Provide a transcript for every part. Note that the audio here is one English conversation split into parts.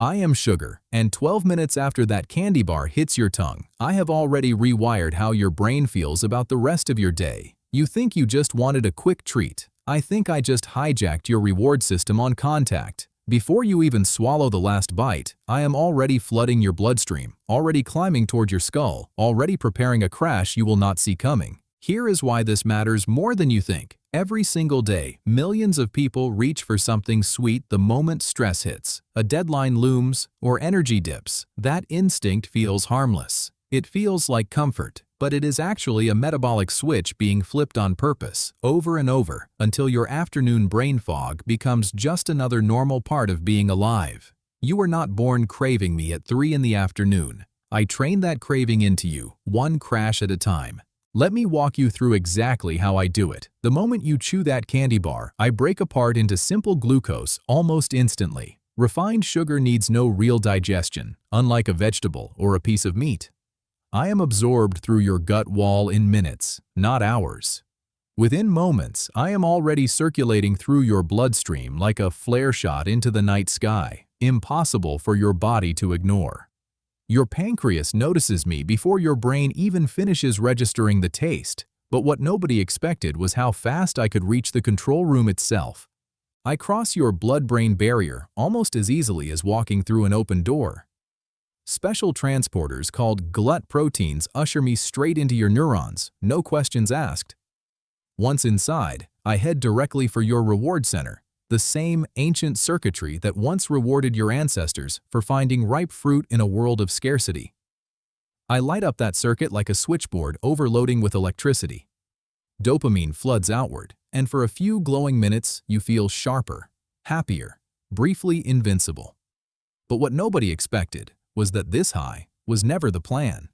I am sugar, and 12 minutes after that candy bar hits your tongue, I have already rewired how your brain feels about the rest of your day. You think you just wanted a quick treat. I think I just hijacked your reward system on contact. Before you even swallow the last bite, I am already flooding your bloodstream, already climbing toward your skull, already preparing a crash you will not see coming. Here is why this matters more than you think. Every single day, millions of people reach for something sweet the moment stress hits, a deadline looms, or energy dips. That instinct feels harmless. It feels like comfort, but it is actually a metabolic switch being flipped on purpose, over and over, until your afternoon brain fog becomes just another normal part of being alive. You were not born craving me at 3 in the afternoon. I trained that craving into you, one crash at a time. Let me walk you through exactly how I do it. The moment you chew that candy bar, I break apart into simple glucose almost instantly. Refined sugar needs no real digestion, unlike a vegetable or a piece of meat. I am absorbed through your gut wall in minutes, not hours. Within moments, I am already circulating through your bloodstream like a flare shot into the night sky, impossible for your body to ignore. Your pancreas notices me before your brain even finishes registering the taste, but what nobody expected was how fast I could reach the control room itself. I cross your blood-brain barrier almost as easily as walking through an open door. Special transporters called glut proteins usher me straight into your neurons, no questions asked. Once inside, I head directly for your reward center, the same ancient circuitry that once rewarded your ancestors for finding ripe fruit in a world of scarcity. I light up that circuit like a switchboard overloading with electricity. Dopamine floods outward, and for a few glowing minutes you feel sharper, happier, briefly invincible. But what nobody expected was that this high was never the plan.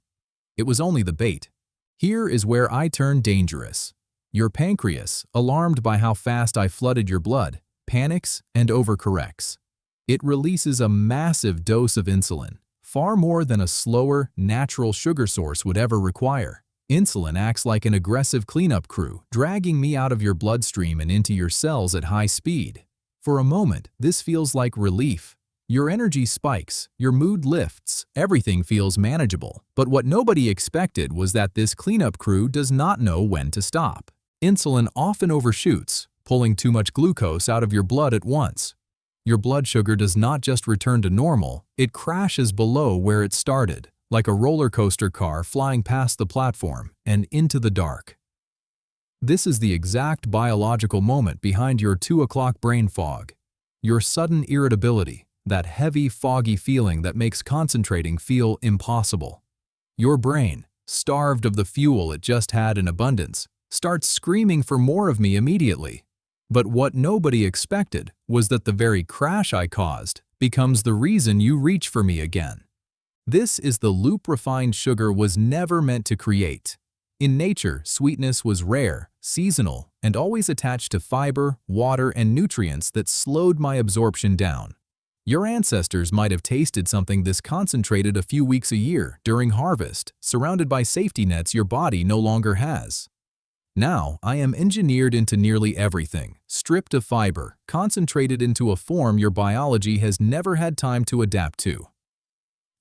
It was only the bait. Here is where I turn dangerous. Your pancreas, alarmed by how fast I flooded your blood, panics and overcorrects. It releases a massive dose of insulin, far more than a slower, natural sugar source would ever require. Insulin acts like an aggressive cleanup crew, dragging me out of your bloodstream and into your cells at high speed. For a moment, this feels like relief. Your energy spikes, your mood lifts, everything feels manageable. But what nobody expected was that this cleanup crew does not know when to stop. Insulin often overshoots, pulling too much glucose out of your blood at once. Your blood sugar does not just return to normal, it crashes below where it started, like a roller coaster car flying past the platform and into the dark. This is the exact biological moment behind your 2 o'clock brain fog. Your sudden irritability. That heavy, foggy feeling that makes concentrating feel impossible. Your brain, starved of the fuel it just had in abundance, starts screaming for more of me immediately. But what nobody expected was that the very crash I caused becomes the reason you reach for me again. This is the loop refined sugar was never meant to create. In nature, sweetness was rare, seasonal, and always attached to fiber, water, and nutrients that slowed my absorption down. Your ancestors might have tasted something this concentrated a few weeks a year during harvest, surrounded by safety nets your body no longer has. Now, I am engineered into nearly everything, stripped of fiber, concentrated into a form your biology has never had time to adapt to.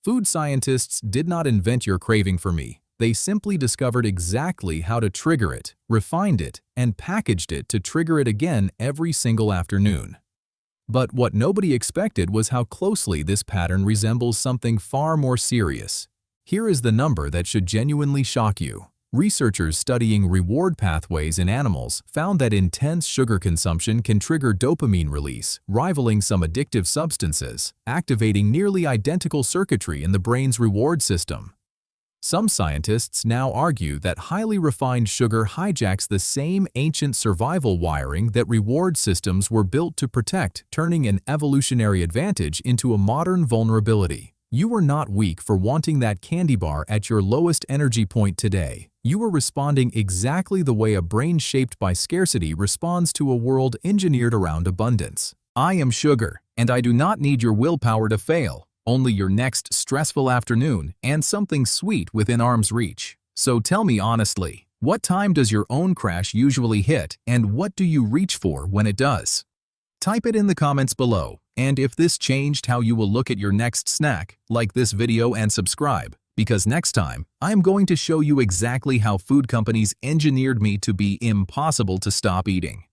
Food scientists did not invent your craving for me. They simply discovered exactly how to trigger it, refined it, and packaged it to trigger it again every single afternoon. But what nobody expected was how closely this pattern resembles something far more serious. Here is the number that should genuinely shock you. Researchers studying reward pathways in animals found that intense sugar consumption can trigger dopamine release, rivaling some addictive substances, activating nearly identical circuitry in the brain's reward system. Some scientists now argue that highly refined sugar hijacks the same ancient survival wiring that reward systems were built to protect, turning an evolutionary advantage into a modern vulnerability. You were not weak for wanting that candy bar at your lowest energy point today. You were responding exactly the way a brain shaped by scarcity responds to a world engineered around abundance. I am sugar, and I do not need your willpower to fail. Only your next stressful afternoon and something sweet within arm's reach. So tell me honestly, what time does your own crash usually hit and what do you reach for when it does? Type it in the comments below, and if this changed how you will look at your next snack, like this video and subscribe, because next time, I am going to show you exactly how food companies engineered me to be impossible to stop eating.